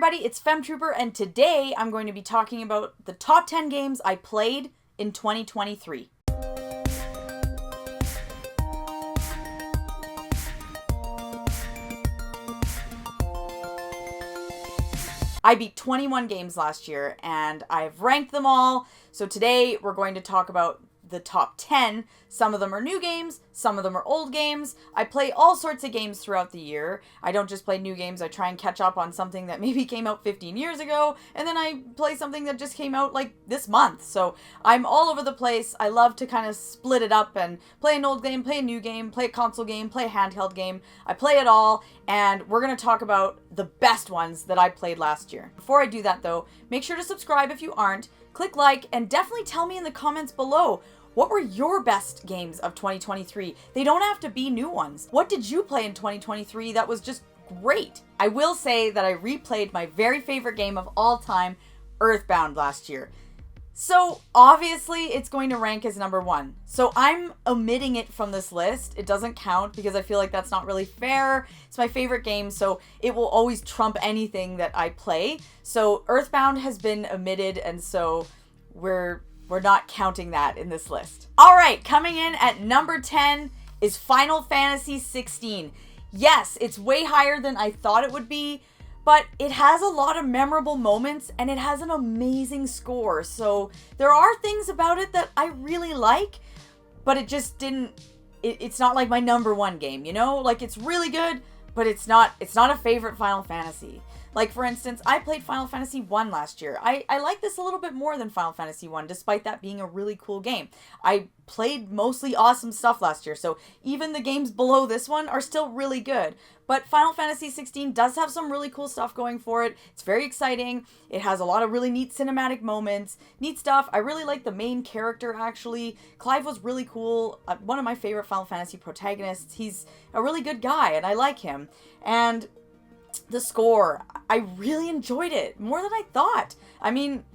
everybody, it's Femtrooper, and today I'm going to be talking about the top 10 games I played in 2023. I beat 21 games last year, and I've ranked them all, so today we're going to talk about the top 10. Some of them are new games, some of them are old games. I play all sorts of games throughout the year. I don't just play new games, I try and catch up on something that maybe came out 15 years ago, and then I play something that just came out like this month. So I'm all over the place. I love to kind of split it up and play an old game, play a new game, play a console game, play a handheld game. I play it all, and we're going to talk about the best ones that I played last year. Before I do that though, make sure to subscribe if you aren't, click like, and definitely tell me in the comments below, what were your best games of 2023? They don't have to be new ones. What did you play in 2023 that was just great? I will say that I replayed my very favorite game of all time, Earthbound, last year. So obviously it's going to rank as number 1. So I'm omitting it from this list. It doesn't count because I feel like that's not really fair. It's my favorite game, so it will always trump anything that I play. So Earthbound has been omitted, and so we're not counting that in this list. All right, coming in at number 10 is Final Fantasy 16. Yes, it's way higher than I thought it would be, but it has a lot of memorable moments and it has an amazing score. So there are things about it that I really like, but it just didn't, it's not like my number 1 game, you know? Like, it's really good, but it's not a favorite Final Fantasy. Like, for instance, I played Final Fantasy 1 last year. I like this a little bit more than Final Fantasy 1, despite that being a really cool game. I played mostly awesome stuff last year, so even the games below this one are still really good. But Final Fantasy 16 does have some really cool stuff going for it. It's very exciting. It has a lot of really neat cinematic moments, neat stuff. I really like the main character, actually. Clive was really cool. One of my favorite Final Fantasy protagonists. He's a really good guy, and I like him. And the score, I really enjoyed it more than I thought. I mean,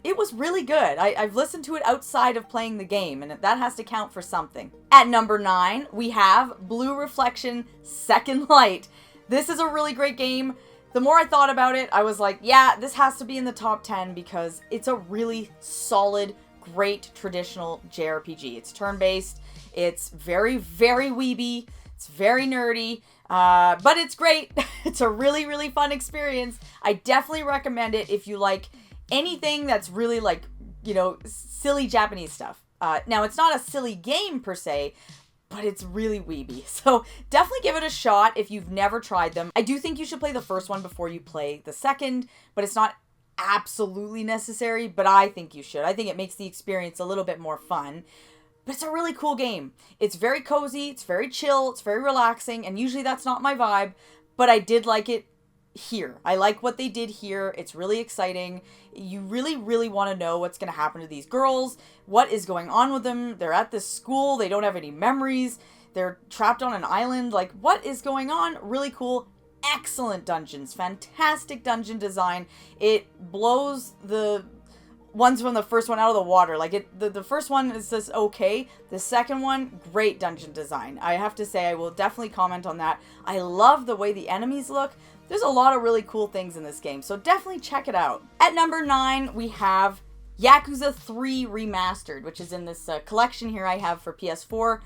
it was really good. I've listened to it outside of playing the game, and that has to count for something. At number 9, we have Blue Reflection Second Light. This is a really great game. The more I thought about it, I was like, yeah, this has to be in the top 10 because it's a really solid, great traditional JRPG. It's turn-based. It's very, very weeby. It's very nerdy. But it's great. It's a really, really fun experience. I definitely recommend it if you like anything that's really like, you know, silly Japanese stuff. Now, it's not a silly game per se, but it's really weeby. So definitely give it a shot if you've never tried them. I do think you should play the first one before you play the second, but it's not absolutely necessary, but I think you should. I think it makes the experience a little bit more fun. But it's a really cool game. It's very cozy, it's very chill, it's very relaxing, and usually that's not my vibe, but I did like it here. I like what they did here. It's really exciting. You really, really want to know what's going to happen to these girls, what is going on with them. They're at this school, they don't have any memories, they're trapped on an island. Like, what is going on? Really cool. Excellent dungeons, fantastic dungeon design. It blows the ones from the first one out of the water. Like, the first one is just okay. The second one, great dungeon design. I have to say, I will definitely comment on that. I love the way the enemies look. There's a lot of really cool things in this game, so definitely check it out. At number 9, we have Yakuza 3 Remastered, which is in this collection here I have for PS4.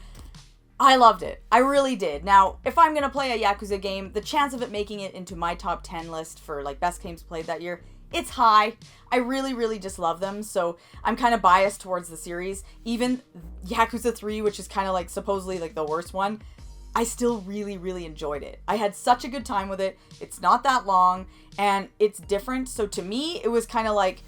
I loved it. I really did. Now, if I'm going to play a Yakuza game, the chance of it making it into my top 10 list for like best games played that year, it's high. I really, really just love them, so I'm kind of biased towards the series. Even Yakuza 3, which is kind of like supposedly like the worst one, I still really, really enjoyed it. I had such a good time with it. It's not that long, and it's different, so to me, it was kind of like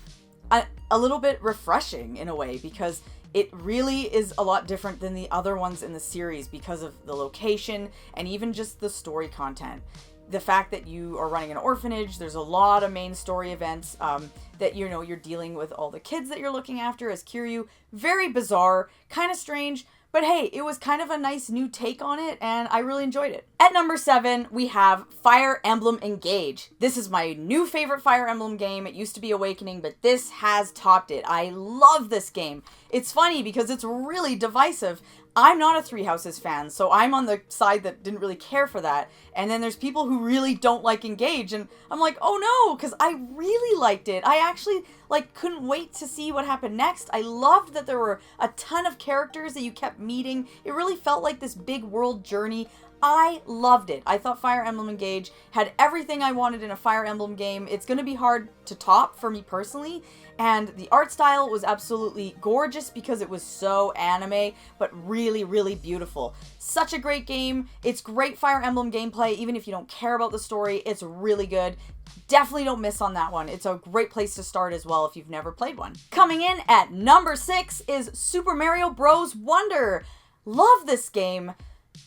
a little bit refreshing in a way, because it really is a lot different than the other ones in the series because of the location and even just the story content. The fact that you are running an orphanage, there's a lot of main story events that, you know, you're dealing with all the kids that you're looking after as Kiryu. Very bizarre, kind of strange, but hey, it was kind of a nice new take on it, and I really enjoyed it. At number 7, we have Fire Emblem Engage. This is my new favorite Fire Emblem game. It used to be Awakening, but this has topped it. I love this game. It's funny because it's really divisive. I'm not a Three Houses fan, so I'm on the side that didn't really care for that. And then there's people who really don't like Engage, and I'm like, oh no, because I really liked it. I actually, like, couldn't wait to see what happened next. I loved that there were a ton of characters that you kept meeting. It really felt like this big world journey. I loved it. I thought Fire Emblem Engage had everything I wanted in a Fire Emblem game. It's going to be hard to top for me personally. And the art style was absolutely gorgeous because it was so anime, but really, really beautiful. Such a great game. It's great Fire Emblem gameplay, even if you don't care about the story. It's really good. Definitely don't miss on that one. It's a great place to start as well if you've never played one. Coming in at number 6 is Super Mario Bros. Wonder. Love this game.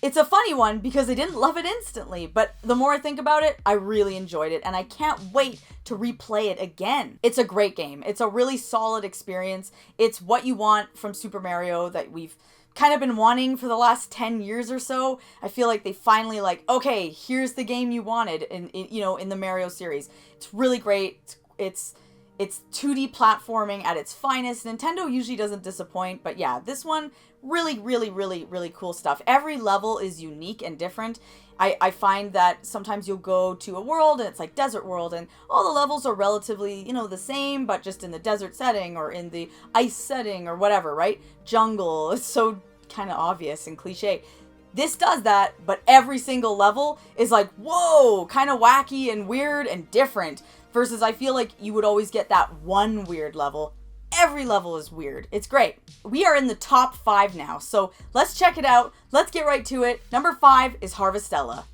It's a funny one because I didn't love it instantly, but the more I think about it, I really enjoyed it, and I can't wait to replay it again. It's a great game. It's a really solid experience. It's what you want from Super Mario that we've kind of been wanting for the last 10 years or so. I feel like they finally okay, here's the game you wanted in the Mario series. It's really great. It's 2D platforming at its finest. Nintendo usually doesn't disappoint, but yeah, this one, really, really, really, really cool stuff. Every level is unique and different. I find that sometimes you'll go to a world and it's like Desert World and all the levels are relatively, the same, but just in the desert setting or in the ice setting or whatever, right? Jungle, it's so kind of obvious and cliche. This does that, but every single level is like, whoa, kind of wacky and weird and different. Versus I feel like you would always get that one weird level. Every level is weird. It's great. We are in the top 5 now, so let's check it out. Let's get right to it. Number 5 is Stella.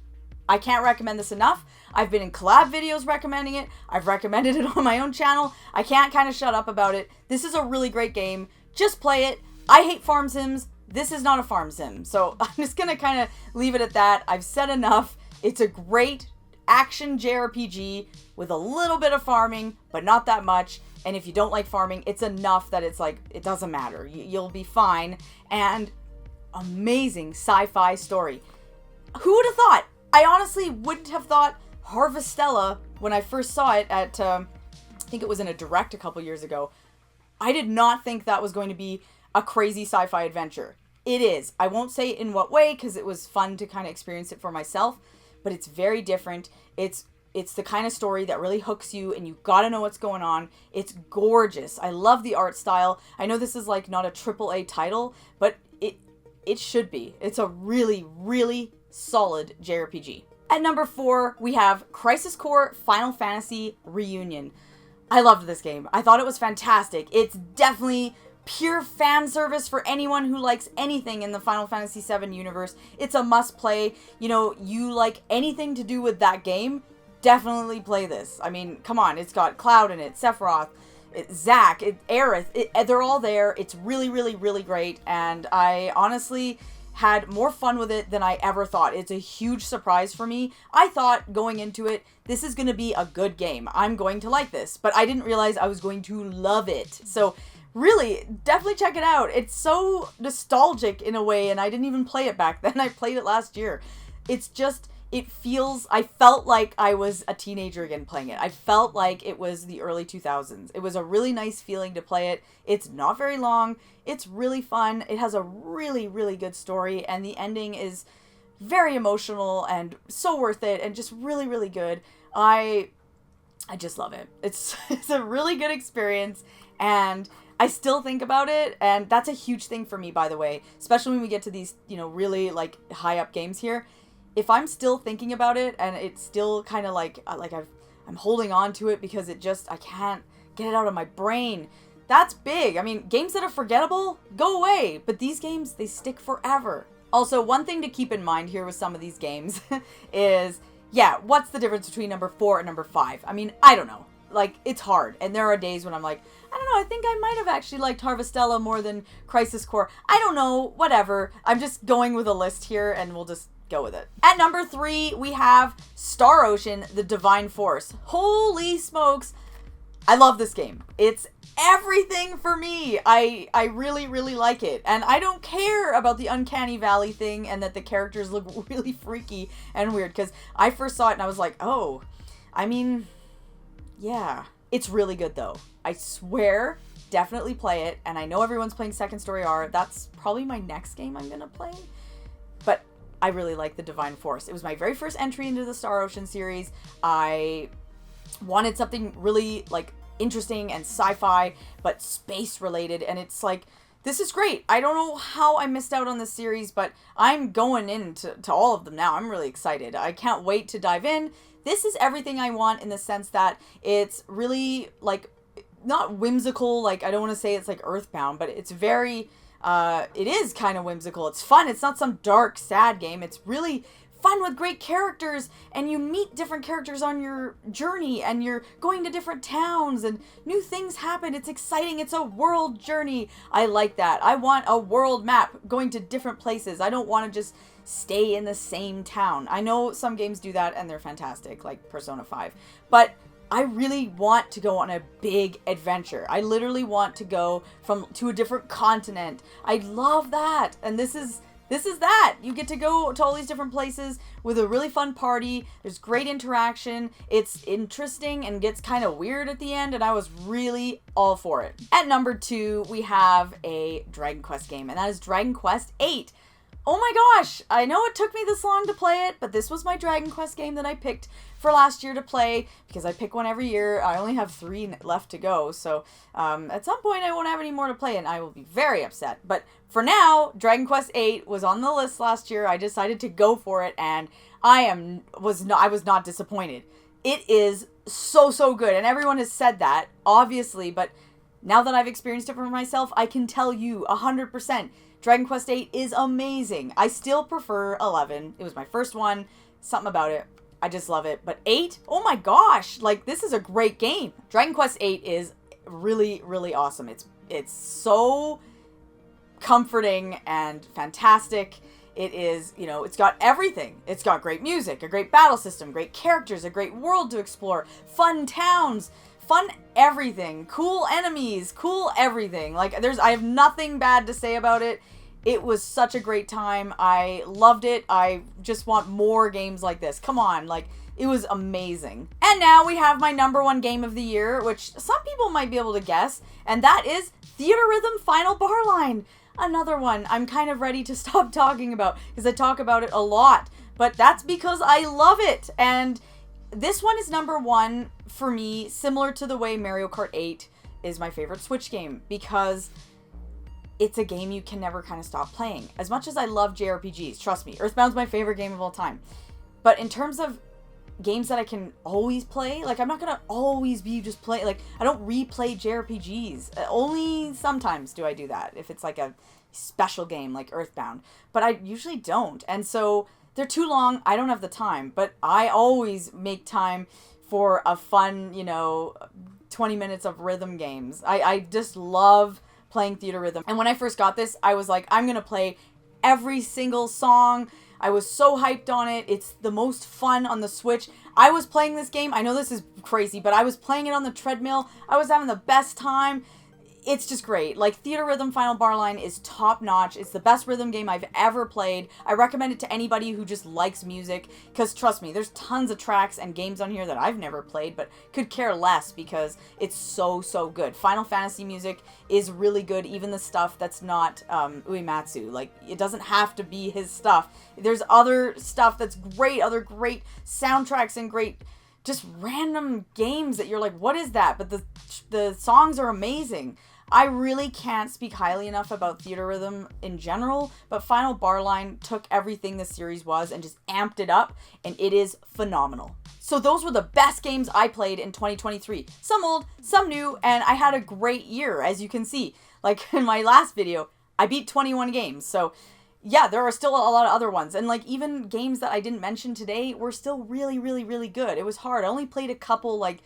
I can't recommend this enough. I've been in collab videos recommending it. I've recommended it on my own channel. I can't kind of shut up about it. This is a really great game. Just play it. I hate farm sims. This is not a farm sim, so I'm just going to kind of leave it at that. I've said enough. It's a great action JRPG with a little bit of farming, but not that much. And if you don't like farming, it's enough that it's like, it doesn't matter. You'll be fine. And amazing sci-fi story. Who would have thought? I honestly wouldn't have thought Stella when I first saw it at, I think it was in a direct a couple years ago. I did not think that was going to be a crazy sci-fi adventure. It is. I won't say in what way because it was fun to kind of experience it for myself, but it's very different. It's the kind of story that really hooks you and you gotta know what's going on. It's gorgeous. I love the art style. I know this is like not a AAA title, but it should be. It's a really, really solid JRPG. At number 4, we have Crisis Core Final Fantasy Reunion. I loved this game. I thought it was fantastic. It's definitely pure fan service for anyone who likes anything in the Final Fantasy VII universe. It's a must play. You like anything to do with that game, definitely play this. I mean, come on, it's got Cloud in it, Sephiroth, Zack, Aerith, they're all there. It's really, really, really great, and I honestly had more fun with it than I ever thought. It's a huge surprise for me. I thought going into it, this is going to be a good game. I'm going to like this, but I didn't realize I was going to love it. So really, definitely check it out. It's so nostalgic in a way, and I didn't even play it back then. I played it last year. It's just, I felt like I was a teenager again playing it. I felt like it was the early 2000s. It was a really nice feeling to play it. It's not very long. It's really fun. It has a really, really good story, and the ending is very emotional and so worth it and just really, really good. I just love it. It's a really good experience, and I still think about it, and that's a huge thing for me, by the way, especially when we get to these, really like high up games here. If I'm still thinking about it and it's still kind of like I'm holding on to it because I can't get it out of my brain. That's big. I mean, games that are forgettable, go away. But these games, they stick forever. Also, one thing to keep in mind here with some of these games is, what's the difference between number 4 and number 5? I mean, I don't know. Like, it's hard. And there are days when I'm like, I don't know, I think I might have actually liked Stella more than Crisis Core. I don't know, whatever. I'm just going with a list here and we'll just go with it. At number 3, we have Star Ocean, The Divine Force. Holy smokes. I love this game. It's everything for me. I really, really like it. And I don't care about the Uncanny Valley thing and that the characters look really freaky and weird. Because I first saw it and I was like, oh, I mean, yeah. It's really good though. I swear definitely play it. And I know everyone's playing Second Story R. That's probably my next game I'm going to play. But I really like the Divine Force. It was my very first entry into the Star Ocean series. I wanted something really, like, interesting and sci-fi, but space related. And it's like, this is great. I don't know how I missed out on this series, but I'm going into all of them now. I'm really excited. I can't wait to dive in. This is everything I want in the sense that it's really, like, not whimsical. Like, I don't want to say it's like Earthbound, but it's very, it is kind of whimsical. It's fun. It's not some dark, sad game. It's really fun with great characters, and you meet different characters on your journey, and you're going to different towns, and new things happen. It's exciting. It's a world journey. I like that. I want a world map going to different places. I don't want to just stay in the same town. I know some games do that, and they're fantastic, like Persona 5, but I really want to go on a big adventure. I literally want to go to a different continent. I love that. And this is that. You get to go to all these different places with a really fun party. There's great interaction. It's interesting and gets kind of weird at the end, and I was really all for it. At number 2, we have a Dragon Quest game, and that is Dragon Quest VIII. Oh my gosh, I know it took me this long to play it, but this was my Dragon Quest game that I picked for last year to play, because I pick one every year. I only have 3 left to go, so at some point I won't have any more to play, and I will be very upset. But for now, Dragon Quest VIII was on the list last year. I decided to go for it, and I was not disappointed. It is so good, and everyone has said that, obviously, but now that I've experienced it for myself, I can tell you 100%. Dragon Quest VIII is amazing. I still prefer 11. It was my first one. Something about it. I just love it. But 8? Oh my gosh. Like, this is a great game. Dragon Quest VIII is really, really awesome. It's so comforting and fantastic. It is, you know, it's got everything. It's got great music, a great battle system, great characters, a great world to explore, fun towns, fun everything, cool enemies, cool everything. Like, I have nothing bad to say about it. It was such a great time. I loved it. I just want more games like this. Come on, like, it was amazing. And now we have my number 1 game of the year, which some people might be able to guess, and that is Theater Rhythm Final Barline. Another one I'm kind of ready to stop talking about, because I talk about it a lot, but that's because I love it. And this one is number 1 for me, similar to the way Mario Kart 8 is my favorite Switch game, because it's a game you can never kind of stop playing. As much as I love JRPGs, trust me, Earthbound's my favorite game of all time. But in terms of games that I can always play, like, I'm not gonna always be just play, like, I don't replay JRPGs. Only sometimes do I do that, if it's like a special game like Earthbound. But I usually don't. And so they're too long. I don't have the time. But I always make time for a fun, 20 minutes of rhythm games. I just love playing Theater Rhythm. And when I first got this, I was like, I'm going to play every single song. I was so hyped on it. It's the most fun on the Switch. I was playing this game. I know this is crazy, but I was playing it on the treadmill. I was having the best time. It's just great. Like, Theater Rhythm Final Barline is top notch. It's the best rhythm game I've ever played. I recommend it to anybody who just likes music, because trust me, there's tons of tracks and games on here that I've never played, but could care less because it's so good. Final Fantasy music is really good, even the stuff that's not Uematsu. Like, it doesn't have to be his stuff. There's other stuff that's great, other great soundtracks and great just random games that you're like, what is that? But the songs are amazing. I really can't speak highly enough about Theater Rhythm in general, but Final Barline took everything the series was and just amped it up, and it is phenomenal. So those were the best games I played in 2023. Some old, some new, and I had a great year, as you can see. Like in my last video, I beat 21 games, so yeah, there are still a lot of other ones. And like, even games that I didn't mention today were still really good. It was hard. I only played a couple, like,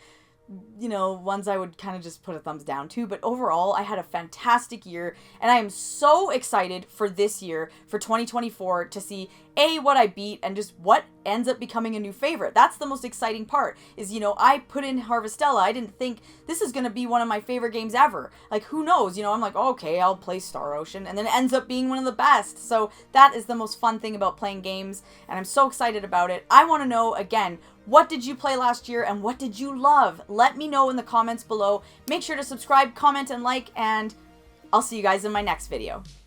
ones I would kind of just put a thumbs down to. But overall, I had a fantastic year. And I am so excited for this year, for 2024, to see, A, what I beat and just what ends up becoming a new favorite. That's the most exciting part, is, I put in Stella. I didn't think this is going to be one of my favorite games ever. Like, who knows? I'm like, oh, okay, I'll play Star Ocean. And then it ends up being one of the best. So that is the most fun thing about playing games. And I'm so excited about it. I want to know, again, what did you play last year and what did you love? let me know in the comments below. Make sure to subscribe, comment, and like, and I'll see you guys in my next video.